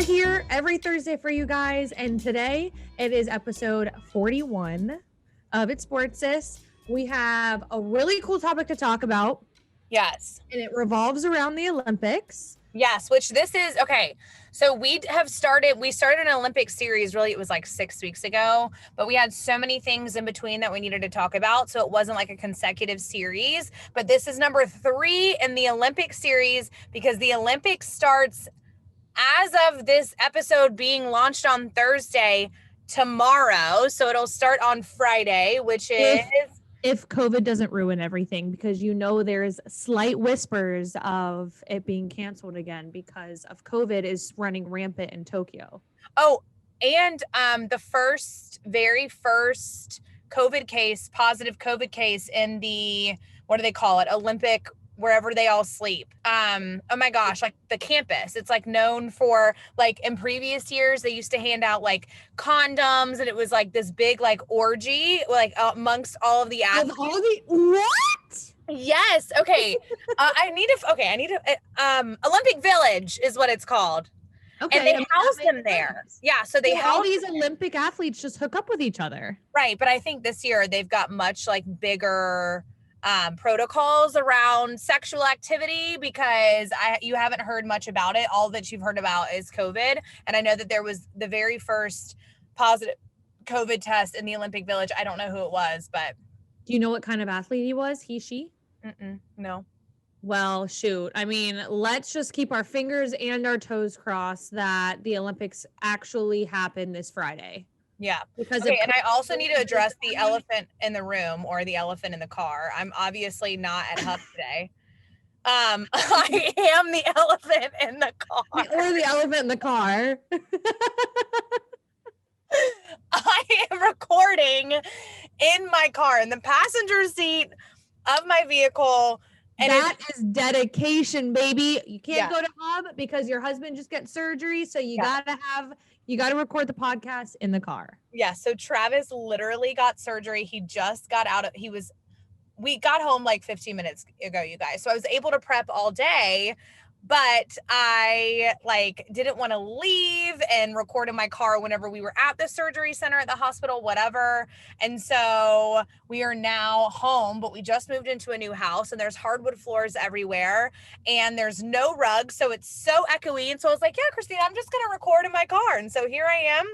here every Thursday for you guys, and today it is episode 41 of It's Sports Sis. We have a really cool topic to talk about. Yes. And it revolves around the Olympics. Yes, which this is, okay, so we started an Olympic series, really, it was like 6 weeks ago, but we had so many things in between that we needed to talk about, so it wasn't like a consecutive series, but this is number 3 in the Olympic series, because the Olympics starts, as of this episode being launched on Thursday, tomorrow, so it'll start on Friday, which is... If COVID doesn't ruin everything, because there's slight whispers of it being canceled again because of COVID is running rampant in Tokyo. Oh, and the very first positive COVID case in the, what do they call it? Olympic, wherever they all sleep. Oh my gosh, like the campus. It's like known for, like, in previous years, they used to hand out like condoms, and it was like this big like orgy, like amongst all of the athletes. What? Yes. Okay. I need to, Olympic Village is what it's called. Okay. And they house them there. Yeah. So they all these Olympic athletes just hook up with each other. Right. But I think this year they've got much like bigger protocols around sexual activity, because you haven't heard much about it. All that you've heard about is COVID. And I know that there was the very first positive COVID test in the Olympic Village. I don't know who it was, but. Do you know what kind of athlete he was? He, she? No. Well, shoot. I mean, let's just keep our fingers and our toes crossed that the Olympics actually happen this Friday. Yeah. And I also need to address the elephant in the room, or the elephant in the car. I'm obviously not at Huff today. I am the elephant in the car. Or the elephant in the car. I am recording in my car, in the passenger seat of my vehicle. And that is dedication, baby. You can't go to Hub because your husband just got surgery. So you got to record the podcast in the car. Yeah. So Travis literally got surgery. He just got we got home like 15 minutes ago, you guys. So I was able to prep all day, but I didn't want to leave and record in my car whenever we were at the surgery center, at the hospital, whatever. And so we are now home, but we just moved into a new house, and there's hardwood floors everywhere, and there's no rugs. So it's so echoey. And so I was like, yeah, Christine, I'm just going to record in my car. And so here I am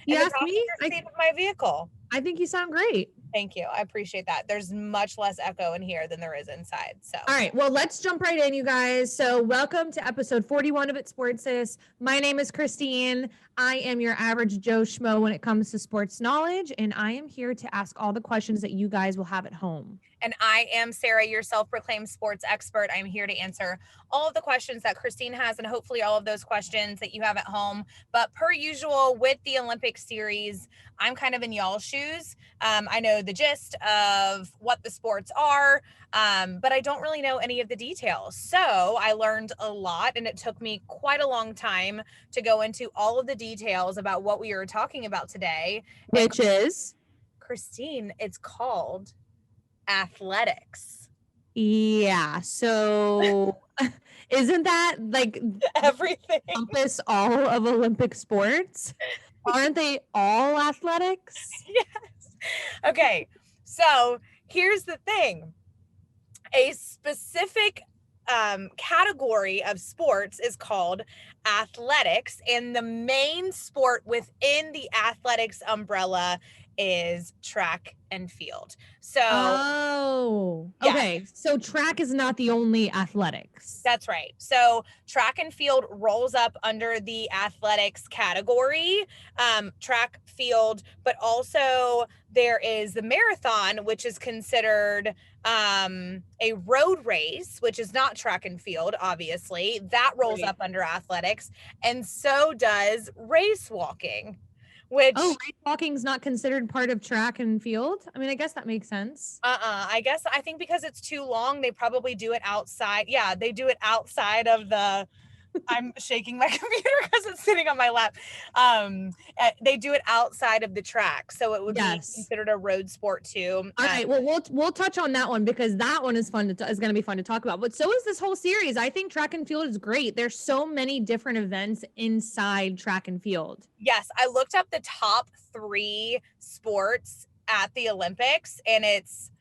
in the passenger seat of my vehicle. I think you sound great. Thank you. I appreciate that. There's much less echo in here than there is inside. So, all right. Well, let's jump right in, you guys. So welcome to episode 41 of It's Sports Sis. My name is Christine. I am your average Joe Schmo when it comes to sports knowledge, and I am here to ask all the questions that you guys will have at home. And I am Sarah, your self-proclaimed sports expert. I'm here to answer all of the questions that Christine has, and hopefully all of those questions that you have at home. But per usual, with the Olympic series, I'm kind of in y'all's shoes. I know the gist of what the sports are, but I don't really know any of the details. So I learned a lot, and it took me quite a long time to go into all of the details about what we are talking about today. Which is? Christine, it's called athletics. Yeah. So isn't that like everything? Encompass all of Olympic sports? Aren't they all athletics? Yes. Okay. So here's the thing. A specific category of sports is called athletics, and the main sport within the athletics umbrella is track and field. So okay. So track is not the only athletics. That's right. So track and field rolls up under the athletics category, track, field, but also there is the marathon, which is considered a road race, which is not track and field, obviously. That rolls up under athletics, and so does race walking. Which race walking is not considered part of track and field? I mean, I guess that makes sense. I think because it's too long, they probably do it outside. Yeah, they do it outside of the I'm shaking my computer because it's sitting on my lap. They do it outside of the track, so it would be considered a road sport too. All right. Well, we'll touch on that one because that one is fun is going to be fun to talk about. But so is this whole series. I think track and field is great. There's so many different events inside track and field. Yes, I looked up the top 3 sports at the Olympics, and it's.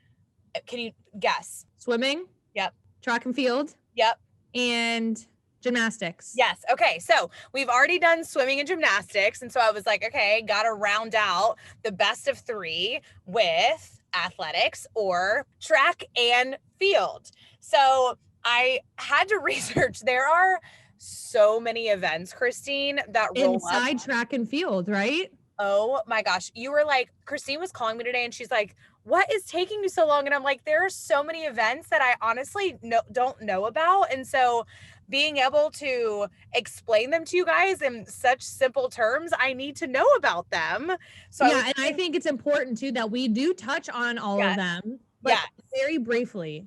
Can you guess? Swimming. Yep. Track and field. Yep. And gymnastics. Yes. Okay. So we've already done swimming and gymnastics. And so I was like, okay, got to round out the best of 3 with athletics or track and field. So I had to research. There are so many events, Christine, that roll inside up. Track and field, right? Oh my gosh. You were like, Christine was calling me today and she's like, what is taking you so long? And I'm like, there are so many events that I honestly don't know about. And so being able to explain them to you guys in such simple terms, I need to know about them. So yeah, and I think it's important too that we do touch on all of them, but very briefly.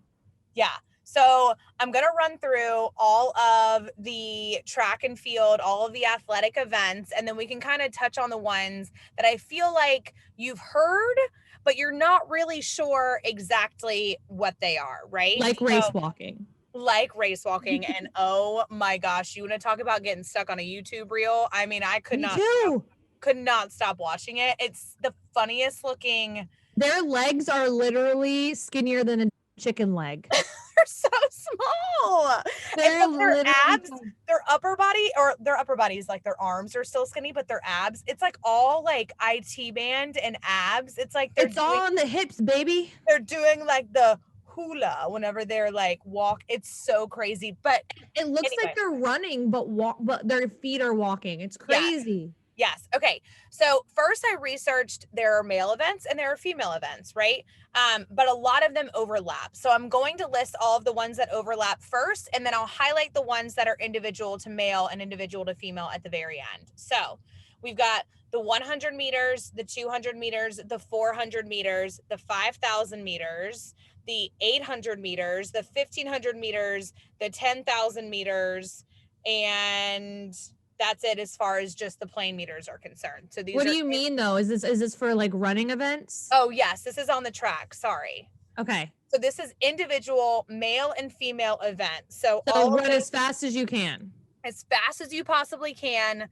Yeah. So I'm going to run through all of the track and field, all of the athletic events, and then we can kind of touch on the ones that I feel like you've heard, but you're not really sure exactly what they are, right? Like race walking. Like race walking. And oh my gosh, you want to talk about getting stuck on a YouTube reel? I mean, I could not stop watching it. It's the funniest looking. Their legs are literally skinnier than a chicken leg. They're so small. And their abs, their upper bodies, like their arms are still skinny, but their abs, it's like all like IT band and abs. It's like it's all on the hips, baby. They're doing like the hula whenever they're like walk. It's so crazy. But it looks like they're running, but their feet are walking. It's crazy. Yes. Okay. So first I researched there are male events and there are female events, right? But a lot of them overlap. So I'm going to list all of the ones that overlap first, and then I'll highlight the ones that are individual to male and individual to female at the very end. So we've got the 100 meters, the 200 meters, the 400 meters, the 5,000 meters, the 800 meters, the 1,500 meters, the 10,000 meters, and that's it as far as just the plane meters are concerned. So these. What do you mean though? Is this for like running events? Oh yes, this is on the track. Sorry. Okay. So this is individual male and female events. So run as fast as you can. As fast as you possibly can.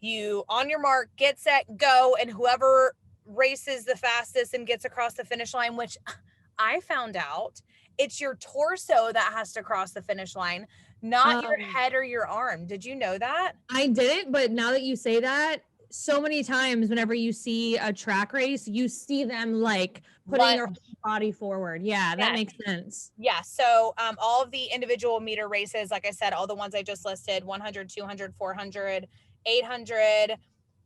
You on your mark, get set, go, and whoever races the fastest and gets across the finish line, which I found out it's your torso that has to cross the finish line, not your head or your arm. Did you know that? I didn't, but now that you say that, so many times whenever you see a track race, you see them like putting their body forward. Yeah, that makes sense. Yeah. So all of the individual meter races, like I said, all the ones I just listed, 100, 200, 400, 800,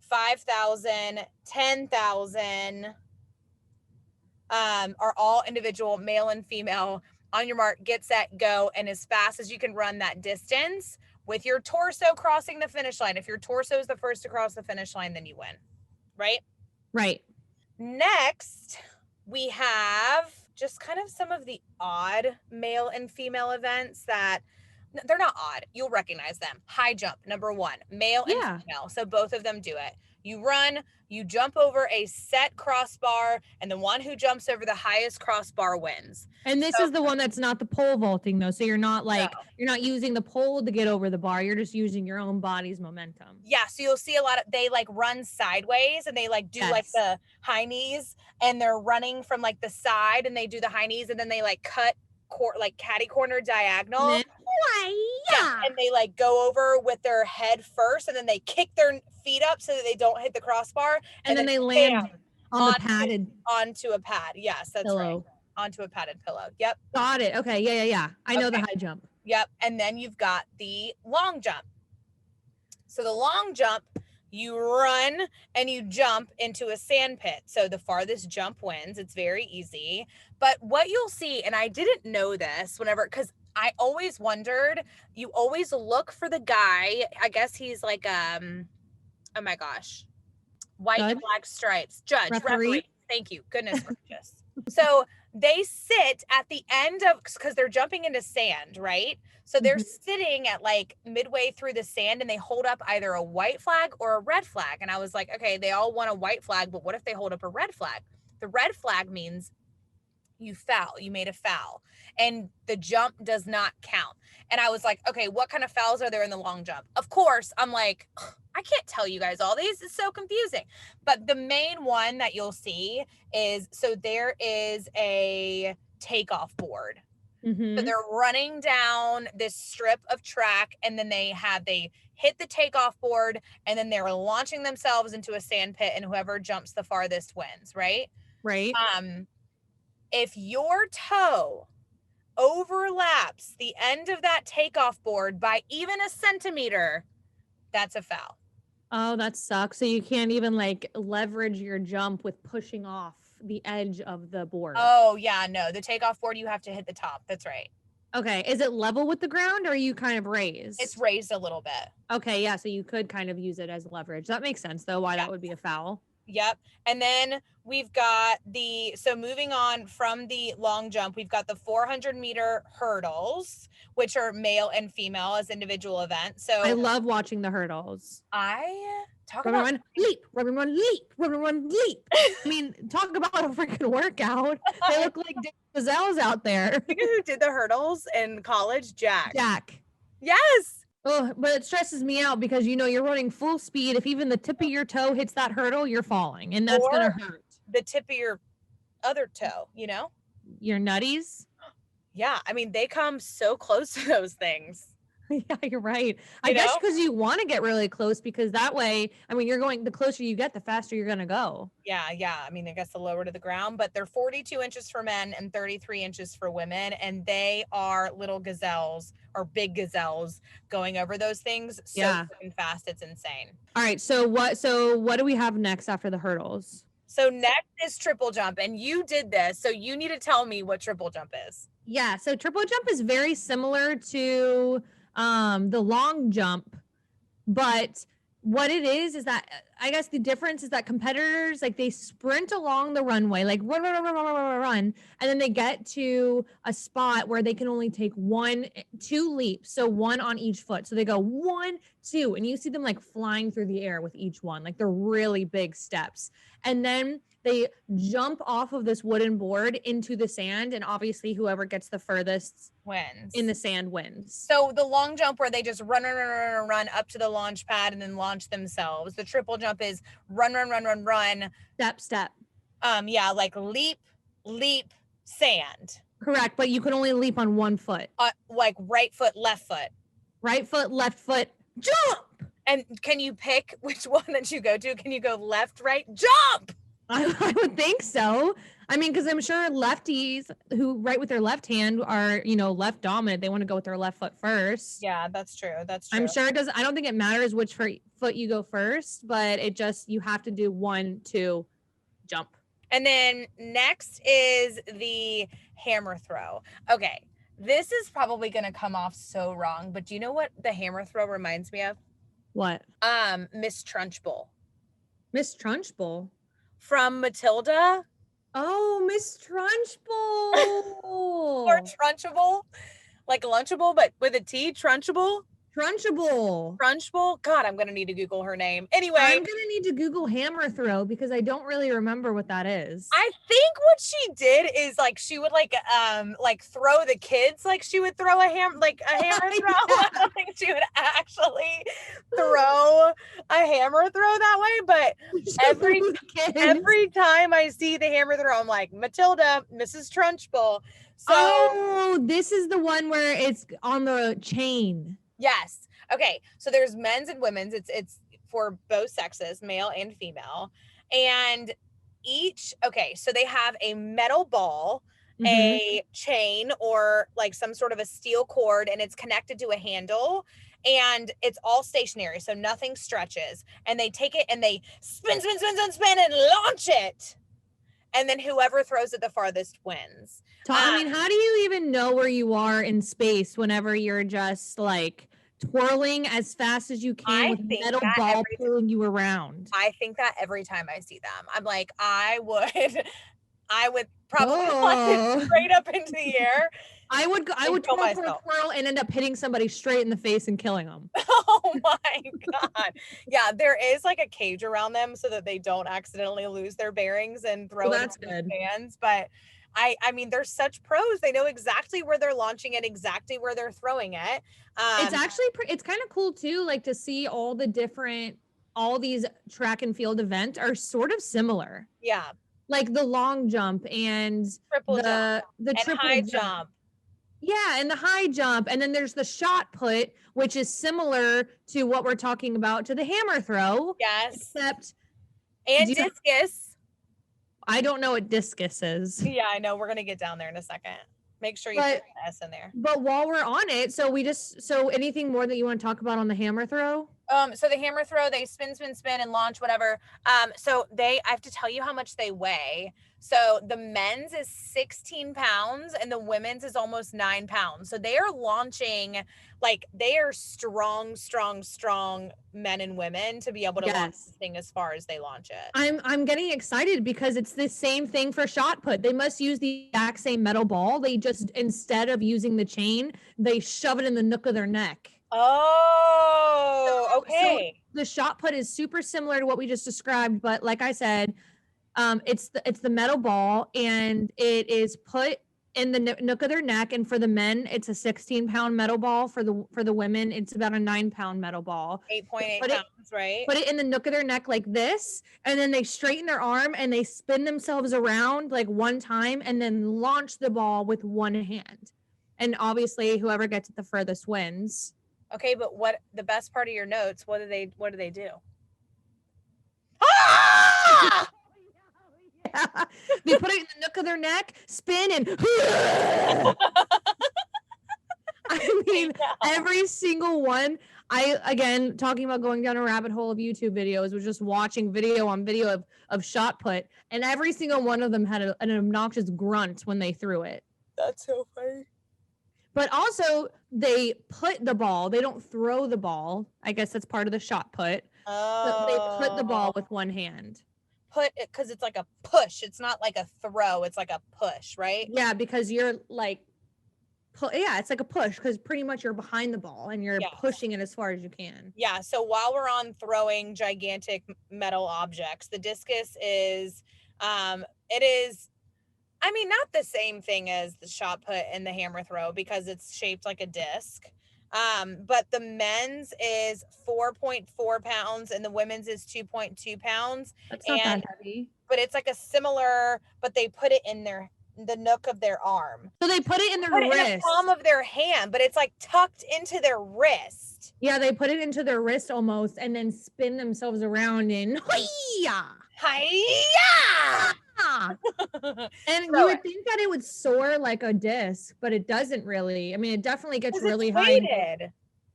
5,000, 10,000, are all individual male and female. On your mark, get set, go, and as fast as you can run that distance with your torso crossing the finish line. If your torso is the first to cross the finish line, then you win, right? Right. Next, we have just kind of some of the odd male and female events that they're not odd. You'll recognize them. High jump, number 1, male and female. So both of them do it. You run, you jump over a set crossbar, and the one who jumps over the highest crossbar wins. And this is the one that's not the pole vaulting though. So you're not you're not using the pole to get over the bar. You're just using your own body's momentum. Yeah. So you'll see a lot of, they like run sideways and they like do like the high knees, and they're running from like the side, and they do the high knees, and then they like cut like catty corner diagonal. Yeah. And they like go over with their head first, and then they kick their feet up so that they don't hit the crossbar, and then they land onto a pad. Yes, that's right. Onto a padded pillow. Yep. Got it. Okay. Yeah. I know the high jump. Yep. And then you've got the long jump. So the long jump, you run and you jump into a sand pit. So the farthest jump wins. It's very easy. But what you'll see, and I didn't know this because I always wondered, you always look for the guy. I guess he's like, oh my gosh, white and black stripes. Judge, referee. Thank you. Goodness gracious. So they sit at the end of, because they're jumping into sand, right? So they're sitting at like midway through the sand and they hold up either a white flag or a red flag. And I was like, okay, they all want a white flag, but what if they hold up a red flag? The red flag means you made a foul, and the jump does not count. And I was like, okay, what kind of fouls are there in the long jump? Of course, I'm like, I can't tell you guys all these. It's so confusing. But the main one that you'll see is, so there is a takeoff board. So they're running down this strip of track, and then they hit the takeoff board, and then they're launching themselves into a sand pit, and whoever jumps the farthest wins, right? Right. If your toe overlaps the end of that takeoff board by even a centimeter, that's a foul. Oh, that sucks. So you can't even like leverage your jump with pushing off the edge of the board. Oh, yeah, no. The takeoff board, you have to hit the top. That's right. Okay. Is it level with the ground or are you kind of raised? It's raised a little bit. Okay. Yeah. So you could kind of use it as leverage. That makes sense though, why that would be a foul. Yep. And then we've got so moving on from the long jump, we've got the 400-meter hurdles, which are male and female as individual events. So I love watching the hurdles. Talk run, about run, leap, run, run, leap, run, run, leap. I mean, talk about a freaking workout. They look like gazelles out there. You know who did the hurdles in college? Jack. Yes. Oh, but it stresses me out because, you know, you're running full speed. If even the tip of your toe hits that hurdle, you're falling, and that's going to hurt. The tip of your other toe, you know? Your nutties? Yeah. I mean, they come so close to those things. Yeah, you're right. I guess because you want to get really close, because that way, I mean, the closer you get, the faster you're going to go. Yeah. I mean, I guess the lower to the ground, but they're 42 inches for men and 33 inches for women. And they are little gazelles or big gazelles going over those things so freaking fast. It's insane. All right. So what do we have next after the hurdles? So next is triple jump, and you did this. So you need to tell me what triple jump is. Yeah. So triple jump is very similar to the long jump, but what it is that I guess the difference is that competitors, like, they sprint along the runway, like run, and then they get to a spot where they can only take 2 leaps, so one on each foot. So they go 1, 2, and you see them like flying through the air with each one, like they're really big steps, and then they jump off of this wooden board into the sand, and obviously whoever gets the furthest wins. In the sand wins. So the long jump, where they just run up to the launch pad and then launch themselves. The triple jump is run. Step. Yeah, like leap, sand. Correct, but you can only leap on one foot. Like right foot, left foot. Right foot, left foot, jump! And can you pick which one that you go to? Can you go left, right, jump? I would think so. I mean, because I'm sure lefties who write with their left hand are, you know, left dominant. They want to go with their left foot first. Yeah, that's true. I'm sure it doesn't. I don't think it matters which foot you go first, but you have to do 1, 2, jump. And then next is the hammer throw. Okay, this is probably going to come off so wrong, but do you know what the hammer throw reminds me of? What? Miss Trunchbull. Miss Trunchbull? From Matilda. Oh, Miss Trunchbull. Or Trunchable, like Lunchable, but with a T. Trunchable. God, I'm gonna need to Google her name. Anyway, I'm gonna need to Google hammer throw because I don't really remember what that is. I think what she did is like she would like throw the kids like she would throw a hammer throw. I don't think she would actually throw a hammer throw that way, but every time I see the hammer throw, I'm like, Matilda, Mrs. Trunchbull. So this is the one where it's on the chain. Yes. Okay. So there's men's and women's. It's for both sexes, male and female. And so they have a metal ball, a chain, or like some sort of a steel cord, and it's connected to a handle, and it's all stationary. So nothing stretches. And they take it and they spin and launch it. And then whoever throws it the farthest wins. I mean, how do you even know where you are in space whenever you're just like twirling as fast as you can with a metal ball pulling you around? I think that every time I see them, I'm like, I would I would probably launch it straight up into the air. I would kill twirl, twirl, myself. twirl, and end up hitting somebody straight in the face and killing them. Oh my God. Yeah, there is like a cage around them so that they don't accidentally lose their bearings and throw Well, it that's in good. fans. But I mean, they're such pros. They know exactly where they're launching it, exactly where they're throwing it. It's actually it's kind of cool too, like to see all these track and field events are sort of similar. Yeah. Like the long jump and Triple jump the and triple high jump. jump. Yeah, and the high jump, and then there's the shot put, which is similar to what we're talking about to the hammer throw. Yes. Except and discus. I don't know what discus is. Yeah, I know. We're gonna get down there in a second. Make sure you put the S in there. But while we're on it, so anything more that you want to talk about on the hammer throw? So the hammer throw, they spin, spin, spin, and launch whatever. So I have to tell you how much they weigh. So the men's is 16 pounds and the women's is almost 9 pounds. So they are launching, like they are strong men and women to be able to launch this thing as far as they launch it. I'm getting excited because it's the same thing for shot put. They must use the exact same metal ball. They just, instead of using the chain, they shove it in the nook of their neck. Oh, okay. So the shot put is super similar to what we just described, but like I said, it's the metal ball and it is put in the nook of their neck. And for the men, it's a 16-pound metal ball. For the women, it's about a 9-pound metal ball. 8.8 pounds, right? Put it in the nook of their neck like this, and then they straighten their arm and they spin themselves around like one time and then launch the ball with one hand. And obviously, whoever gets it the furthest wins. Okay, but what the best part of your notes? What do they do? Ah! Yeah. They put it in the nook of their neck, spin, and I mean, every single one. Again, talking about going down a rabbit hole of YouTube videos, was just watching video on video of shot put, and every single one of them had an obnoxious grunt when they threw it. That's so funny. But also, they put the ball. They don't throw the ball. I guess that's part of the shot put. Oh. They put the ball with one hand. Put it because it's like a push. It's not like a throw. It's like a push, right? Yeah, because you're like, it's like a push because pretty much you're behind the ball and you're pushing it as far as you can. Yeah. So while we're on throwing gigantic metal objects, the discus is, it is, I mean, not the same thing as the shot put and the hammer throw because it's shaped like a disc. But the men's is 4.4 pounds and the women's is 2.2 pounds. That's not that heavy. But it's like a similar, but they put it in the nook of their arm. So they put it in their wrist. In the palm of their hand, but it's like tucked into their wrist. Yeah, they put it into their wrist almost and then spin themselves around and hi-ya! Hi-ya! And you would think that it would soar like a disc, but it doesn't really. I mean, it definitely gets really high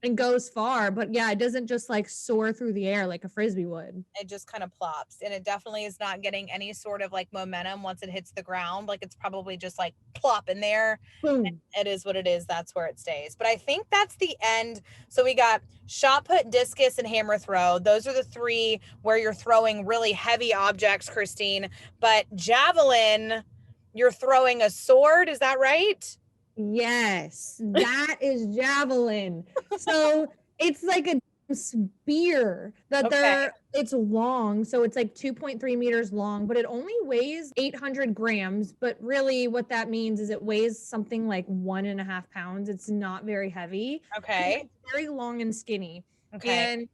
and goes far, but yeah, it doesn't just like soar through the air like a frisbee would. It just kind of plops, and it definitely is not getting any sort of like momentum once it hits the ground. Like it's probably just like plop in there. Boom. It is what it is. That's where it stays. But I think that's the end. So we got shot put, discus, and hammer throw. Those are the three where you're throwing really heavy objects, Christine. But javelin, you're throwing a sword. Is that right? Yes, that is javelin. So it's like a spear that it's long. So it's like 2.3 meters long, but it only weighs 800 grams. But really what that means is it weighs something like 1.5 pounds. It's not very heavy. Okay. It's very long and skinny. Okay. And,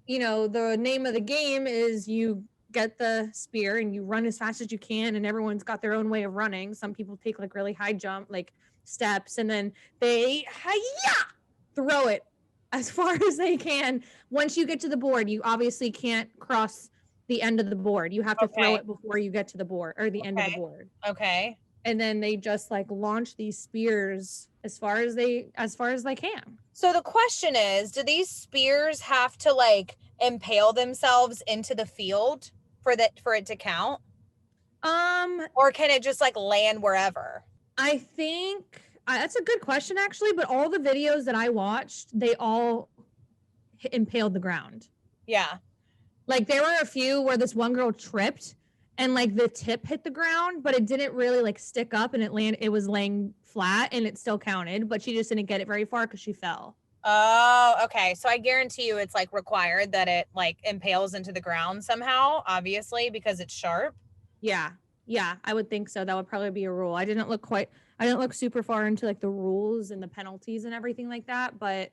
you know, the name of the game is you get the spear and you run as fast as you can. And everyone's got their own way of running. Some people take like really high jump, like steps, and then they throw it as far as they can. Once you get to the board, you obviously can't cross the end of the board. You have to throw it before you get to the board or the end of the board. Okay. And then they just like launch these spears as far as they can. So the question is, do these spears have to like impale themselves into the field for it to count? Or can it just like land wherever? I think that's a good question, actually. But all the videos that I watched, they all impaled the ground. Yeah. Like there were a few where this one girl tripped and like the tip hit the ground, but it didn't really like stick up, and it was laying flat and it still counted, but she just didn't get it very far because she fell. Oh, okay. So I guarantee you it's like required that it like impales into the ground somehow, obviously, because it's sharp. Yeah. Yeah, I would think so. That would probably be a rule. I didn't look super far into like the rules and the penalties and everything like that, but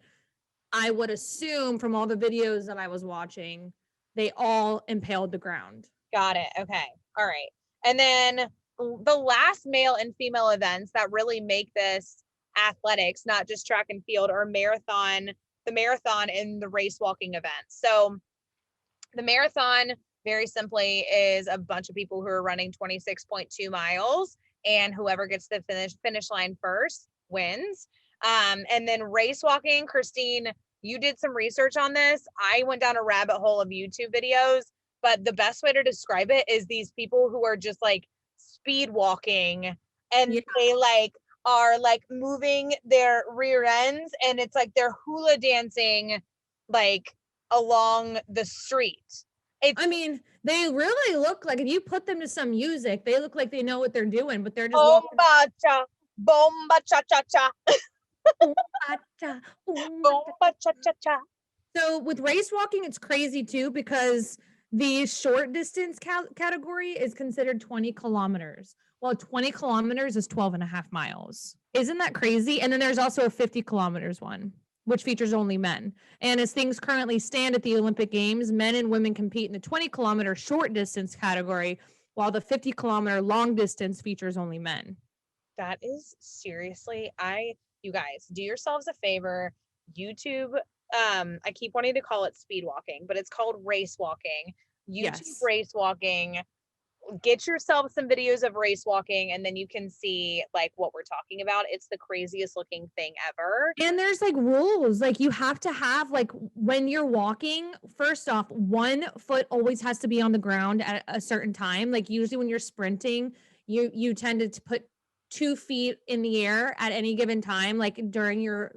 I would assume from all the videos that I was watching, they all impaled the ground. Got it. Okay. All right. And then the last male and female events that really make this athletics, not just track and field, are the marathon and the race walking events. So the marathon, very simply, is a bunch of people who are running 26.2 miles, and whoever gets the finish line first wins. And then race walking, Christine, you did some research on this. I went down a rabbit hole of YouTube videos, but the best way to describe it is these people who are just like speed walking, and Yeah. they like are like moving their rear ends, and it's like they're hula dancing like along the street. I mean, they really look like if you put them to some music, they look like they know what they're doing, but they're just walking. Bomba cha, bomba cha cha cha, bomba cha cha cha. So with race walking, it's crazy too because the short distance category is considered 20 kilometers, while 20 kilometers is 12 and a half miles. Isn't that crazy? And then there's also a 50 kilometers one, which features only men. And as things currently stand at the Olympic Games, men and women compete in the 20-kilometer short distance category, while the 50-kilometer long distance features only men. That is seriously, you guys, do yourselves a favor. YouTube, I keep wanting to call it speed walking, but it's called race walking. YouTube Yes. race walking. Get yourself some videos of race walking, and then you can see like what we're talking about. It's the craziest looking thing ever. And there's like rules, like you have to have like when you're walking, first off, one foot always has to be on the ground at a certain time. Like usually when you're sprinting, you tend to put 2 feet in the air at any given time, like during your,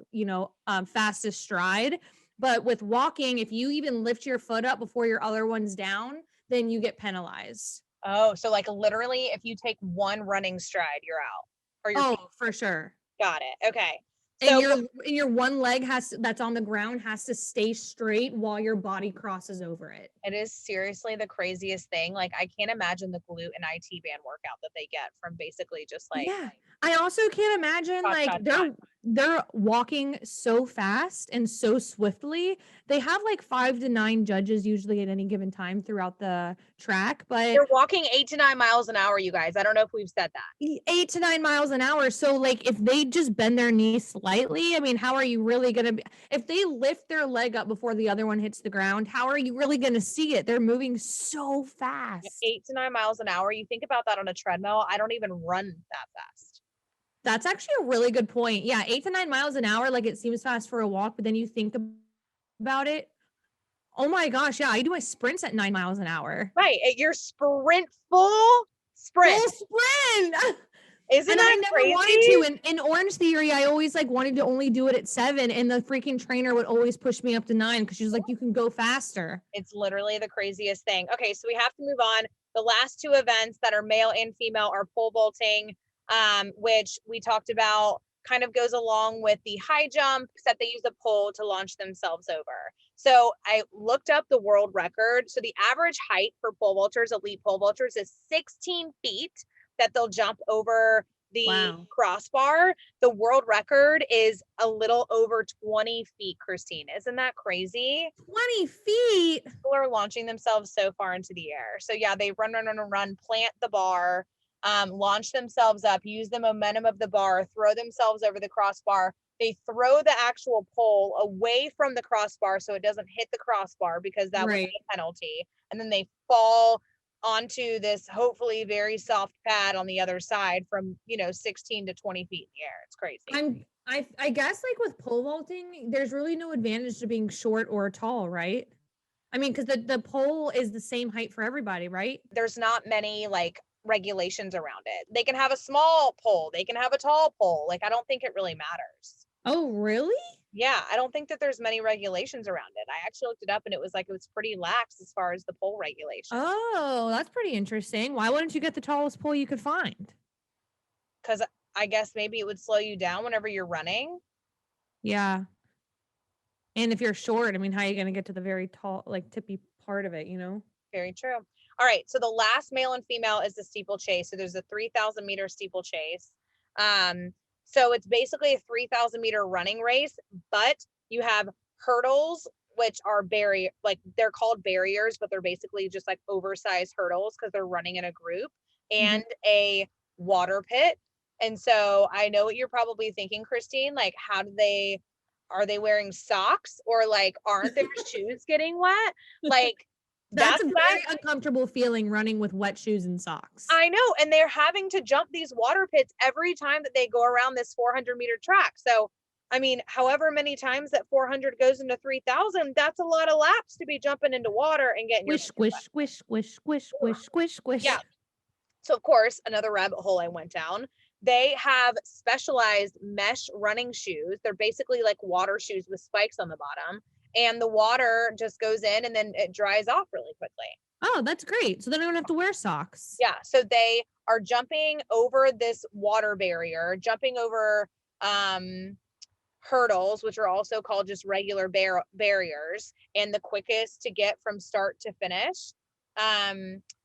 fastest stride. But with walking, if you even lift your foot up before your other one's down, then you get penalized. Oh, so like literally if you take one running stride, you're out. Or you're For sure. got it. Okay. And So your one leg that's on the ground has to stay straight while your body crosses over it. it is seriously the craziest thing. Like I can't imagine the glute and IT band workout that they get from basically just like Yeah. I also can't imagine like they're walking so fast and so swiftly. They have like 5 to 9 judges usually at any given time throughout the track, but they're walking 8 to 9 miles an hour, you guys. I don't know if we've said that. 8 to 9 miles an hour. So like if they just bend their knee slightly, I mean, how are you really going to be if they lift their leg up before the other one hits the ground, how are you really going to see it? They're moving so fast. 8 to 9 miles an hour. You think about that on a treadmill. I don't even run that fast. That's actually a really good point. Yeah, 8 to 9 miles an hour, like it seems fast for a walk, but then you think about it. Oh my gosh, yeah, I do my sprints at 9 miles an hour. Right, at your full sprint. Full sprint. Isn't and that I never crazy? wanted to. In Orange Theory, I always like wanted to only do it at 7, and the freaking trainer would always push me up to 9 because she was like, you can go faster. It's literally the craziest thing. Okay, so we have to move on. The last two events that are male and female are pole vaulting, which we talked about, kind of goes along with the high jump, except they use a pole to launch themselves over. So I looked up the world record. So the average height for pole vaulters, elite pole vaulters, is 16 feet that they'll jump over the crossbar. The world record is a little over 20 feet, Christine. Isn't that crazy? 20 feet? People are launching themselves so far into the air. So yeah, they run, plant the bar, launch themselves up, use the momentum of the bar, throw themselves over the crossbar. They throw the actual pole away from the crossbar so it doesn't hit the crossbar because that would be a penalty. And then they fall onto this hopefully very soft pad on the other side from 16 to 20 feet in the air. It's crazy. I guess like with pole vaulting, there's really no advantage to being short or tall, right? I mean, because the pole is the same height for everybody, right? There's not many like regulations around it. They can have a small pole, they can have a tall pole. Like I don't think it really matters. Oh, really? Yeah, I don't think that there's many regulations around it. I actually looked it up and it was pretty lax as far as the pole regulation. Oh, that's pretty interesting. Why wouldn't you get the tallest pole you could find? Because I guess maybe it would slow you down whenever you're running. Yeah. And if you're short, I mean, how are you going to get to the very tall, like tippy part of it, you know? Very true. All right. So the last male and female is the steeplechase. So there's a 3,000 meter steeplechase. So it's basically a 3,000 meter running race, but you have hurdles, which are they're called barriers, but they're basically just like oversized hurdles because they're running in a group, and a water pit. And so I know what you're probably thinking, Christine, like, are they wearing socks, or like, aren't their shoes getting wet? Like, That's a what very uncomfortable feeling running with wet shoes and socks. I know. And they're having to jump these water pits every time that they go around this 400-meter track. So, I mean, however many times that 400 goes into 3,000, that's a lot of laps to be jumping into water and getting your Squish, squish, squish, squish, squish, squish, squish. Yeah. So, of course, another rabbit hole I went down. They have specialized mesh running shoes. They're basically like water shoes with spikes on the bottom, and the water just goes in and then it dries off really quickly. Oh, that's great. So then I don't have to wear socks. Yeah. So they are jumping over this water barrier, jumping over hurdles, which are also called just regular barriers, and the quickest to get from start to finish,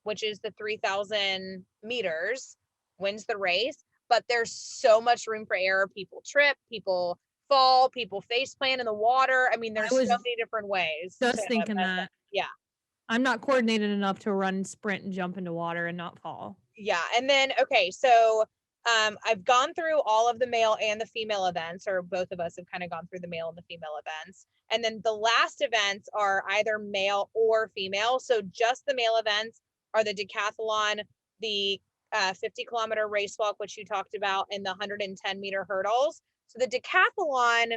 which is the 3,000 meters, wins the race. But there's so much room for error. People trip, people fall, people face plant in the water. I mean, there's so many different ways. Just thinking that. Yeah. I'm not coordinated enough to run, sprint, and jump into water and not fall. Yeah. And then, okay, so I've gone through all of the male and the female events, or both of us have kind of gone through the male and the female events. And then the last events are either male or female. So just the male events are the decathlon, the 50-kilometer race walk, which you talked about, and the 110-meter hurdles. So the decathlon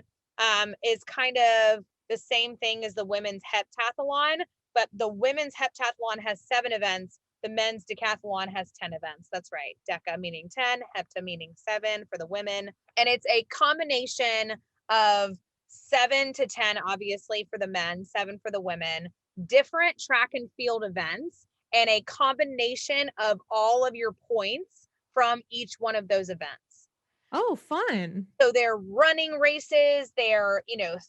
is kind of the same thing as the women's heptathlon, but the women's heptathlon has 7 events. The men's decathlon has 10 events. That's right. Deca meaning 10, hepta meaning 7 for the women. And it's a combination of 7 to 10, obviously, for the men, 7 for the women, different track and field events, and a combination of all of your points from each one of those events. Oh, fun. So they're running races, they're,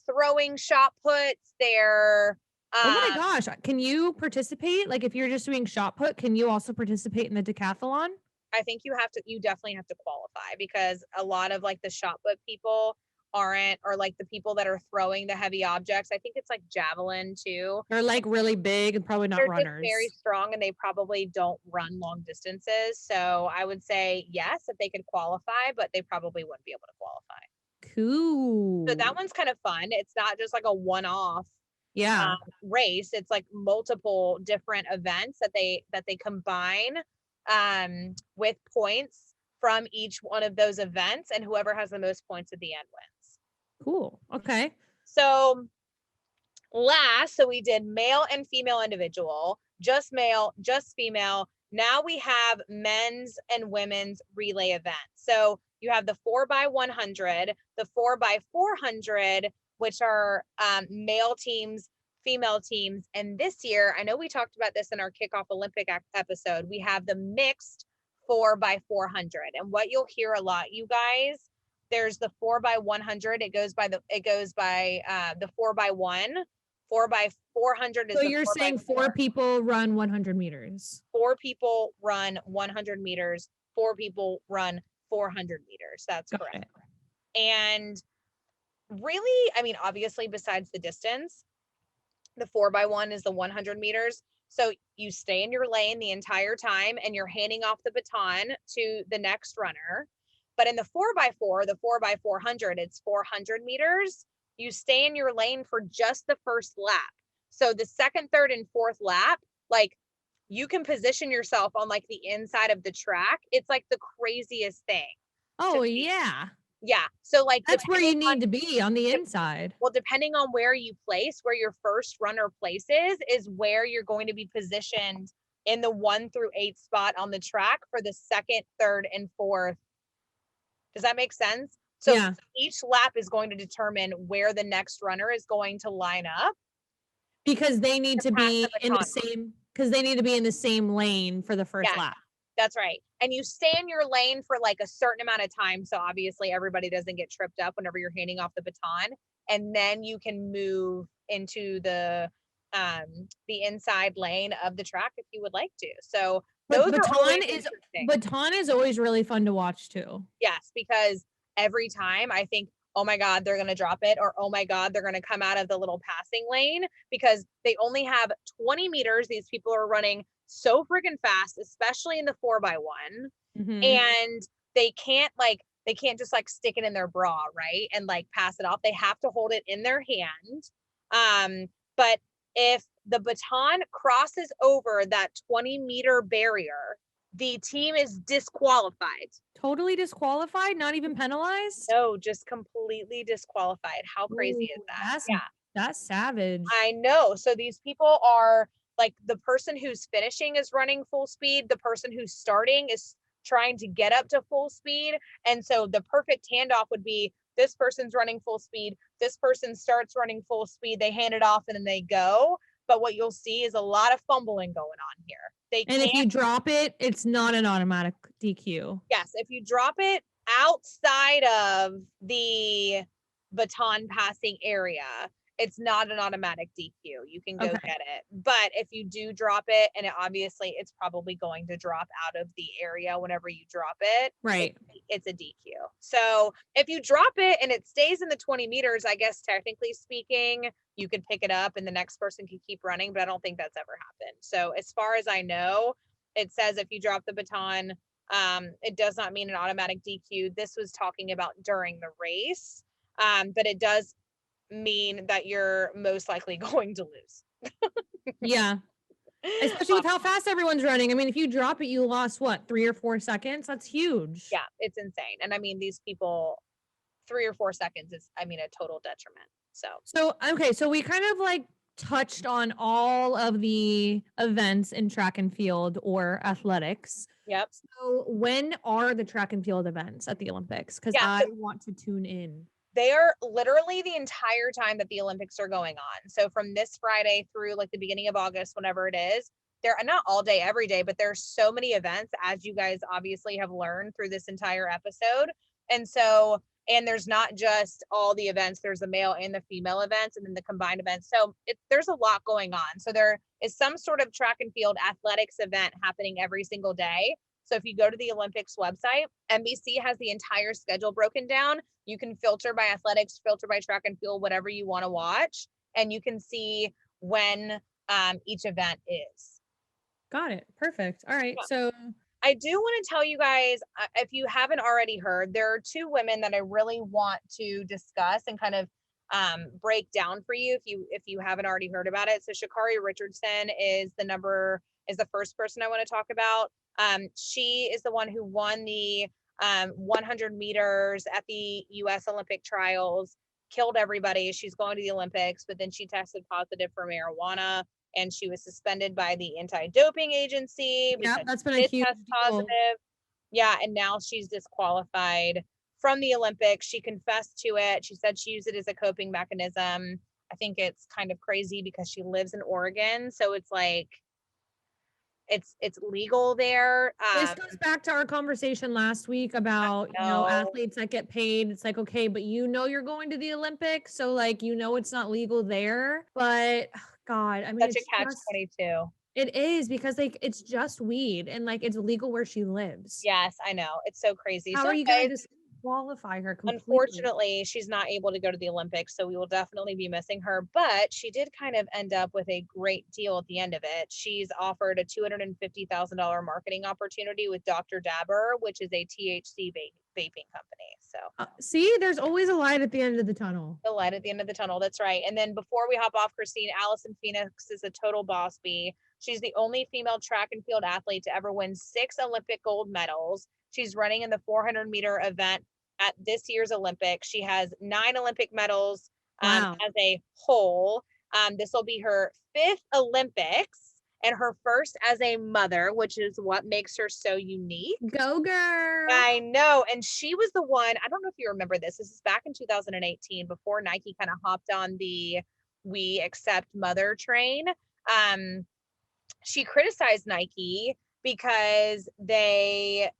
throwing shot puts, they're oh my gosh. Can you participate? Like if you're just doing shot put, can you also participate in the decathlon? I think you definitely have to qualify, because a lot of like the shot put people aren't, or like the people that are throwing the heavy objects. I think it's like javelin too. They're like really big and probably not They're runners. just very strong, and they probably don't run long distances. So I would say yes, if they could qualify, but they probably wouldn't be able to qualify. Cool. So that one's kind of fun. It's not just like a one-off race. It's like multiple different events that they combine with points from each one of those events, and whoever has the most points at the end wins. Cool. Okay. So we did male and female individual, just male, just female. Now we have men's and women's relay events. So you have the 4x100, the 4x400, which are male teams, female teams. And this year, I know we talked about this in our kickoff Olympic episode, we have the mixed 4x400. And what you'll hear a lot, you guys, there's the 4x100. It goes by the 4x1. 4x400 is. So you're saying 4 people run 100 meters. 4 people run 100 meters. 4 people run 400 meters. That's correct. And really, I mean, obviously, besides the distance, the 4x1 is the 100 meters. So you stay in your lane the entire time, and you're handing off the baton to the next runner. But in the 4x4, the 4x400, it's 400 meters. You stay in your lane for just the first lap. So the second, third, and fourth lap, like, you can position yourself on like the inside of the track. It's like the craziest thing. Oh, yeah. Yeah. So like that's where you need to be, on the inside. Well, depending on where you place, where your first runner places is where you're going to be positioned in the 1 through 8 spot on the track for the second, third, and fourth. Does that make sense? So each lap is going to determine where the next runner is going to line up. Because they need to be in the same lane for the first lap. That's right. And you stay in your lane for like a certain amount of time. So obviously everybody doesn't get tripped up whenever you're handing off the baton. And then you can move into the inside lane of the track if you would like to. So but baton is always really fun to watch too. Yes, because every time I think, oh my God, they're going to drop it, or oh my God, they're going to come out of the little passing lane, because they only have 20 meters. These people are running so freaking fast, especially in the 4x1. And they can't just like stick it in their bra, right? And like pass it off. They have to hold it in their hand. But if the baton crosses over that 20-meter barrier, the team is disqualified. Totally disqualified? Not even penalized? No, just completely disqualified. How crazy is that? That's savage. I know. So these people are like, the person who's finishing is running full speed. The person who's starting is trying to get up to full speed. And so the perfect handoff would be, this person's running full speed. This person starts running full speed. They hand it off and then they go. But what you'll see is a lot of fumbling going on here. And if you drop it, it's not an automatic DQ. Yes, if you drop it outside of the baton passing area, it's not an automatic DQ. You can go get it. But if you do drop it, and obviously it's probably going to drop out of the area whenever you drop it, right? It's a DQ. So if you drop it and it stays in the 20 meters, I guess technically speaking, you could pick it up and the next person can keep running, but I don't think that's ever happened. So as far as I know, it says if you drop the baton, it does not mean an automatic DQ. This was talking about during the race, but it does mean that you're most likely going to lose. Yeah. Especially with how fast everyone's running. I mean, if you drop it, you lost what, 3 or 4 seconds? That's huge. Yeah, it's insane. And I mean, these people, 3 or 4 seconds is, I mean, a total detriment. So okay, so we kind of like touched on all of the events in track and field or athletics. Yep. So when are the track and field events at the Olympics? Because I want to tune in. They are literally the entire time that the Olympics are going on. So from this Friday through like the beginning of August, whenever it is, they're not all day, every day, but there's so many events, as you guys obviously have learned through this entire episode. And there's not just all the events, there's the male and the female events and then the combined events. So there's a lot going on. So there is some sort of track and field athletics event happening every single day. So if you go to the Olympics website, NBC has the entire schedule broken down. You can filter by athletics, filter by track and field, whatever you want to watch, and you can see when each event is. Got it. Perfect. All right. So I do want to tell you guys, if you haven't already heard, there are 2 women that I really want to discuss and kind of break down for you if you haven't already heard about it. So Sha'Carri Richardson is the first person I want to talk about. She is the one who won the 100 meters at the U.S. Olympic trials, killed everybody. She's going to the Olympics, but then she tested positive for marijuana and she was suspended by the anti-doping agency. Yeah, that's been a huge test positive. Yeah, and now she's disqualified from the Olympics. She confessed to it. She said she used it as a coping mechanism. I think it's kind of crazy because she lives in Oregon, so it's like it's legal there. This goes back to our conversation last week about athletes that get paid. It's like, okay, but you're going to the Olympics, so like it's not legal there. But God, I mean, such a catch-22. It is, because like it's just weed and like it's illegal where she lives. Yes, I know. It's so crazy. How are you going to disqualify her completely? Unfortunately, she's not able to go to the Olympics, so we will definitely be missing her. But she did kind of end up with a great deal at the end of it. She's offered a $250,000 marketing opportunity with Dr. Dabber, which is a THC vaping company. So see, there's always a light at the end of the tunnel. The light at the end of the tunnel. That's right. And then before we hop off, Christine, Allison Phoenix is a total boss bee. She's the only female track and field athlete to ever win 6 Olympic gold medals. She's running in the 400-meter event at this year's Olympics. She has 9 Olympic medals as a whole. This will be her 5th Olympics, and her first as a mother, which is what makes her so unique. Go girl. I know. And she was the one, I don't know if you remember this. This is back in 2018 before Nike kind of hopped on the we accept mother train. She criticized Nike because they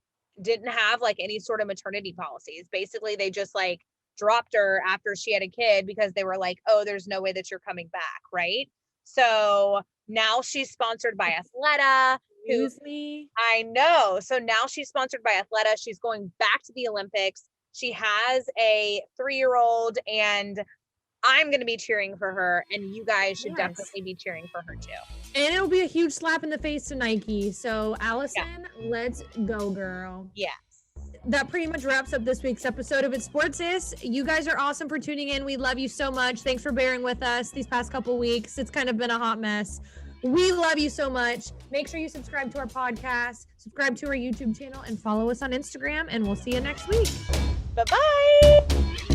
didn't have like any sort of maternity policies. Basically, they just like dropped her after she had a kid because they were like, oh, there's no way that you're coming back, right? So now she's sponsored by Athleta. Excuse me. I know. So now she's sponsored by Athleta. She's going back to the Olympics. She has a 3-year-old, and I'm going to be cheering for her, and you guys should definitely be cheering for her too. And it'll be a huge slap in the face to Nike. So Allison, let's go, girl. Yes. That pretty much wraps up this week's episode of It's Sports Sis. You guys are awesome for tuning in. We love you so much. Thanks for bearing with us these past couple weeks. It's kind of been a hot mess. We love you so much. Make sure you subscribe to our podcast, subscribe to our YouTube channel, and follow us on Instagram, and we'll see you next week. Bye-bye.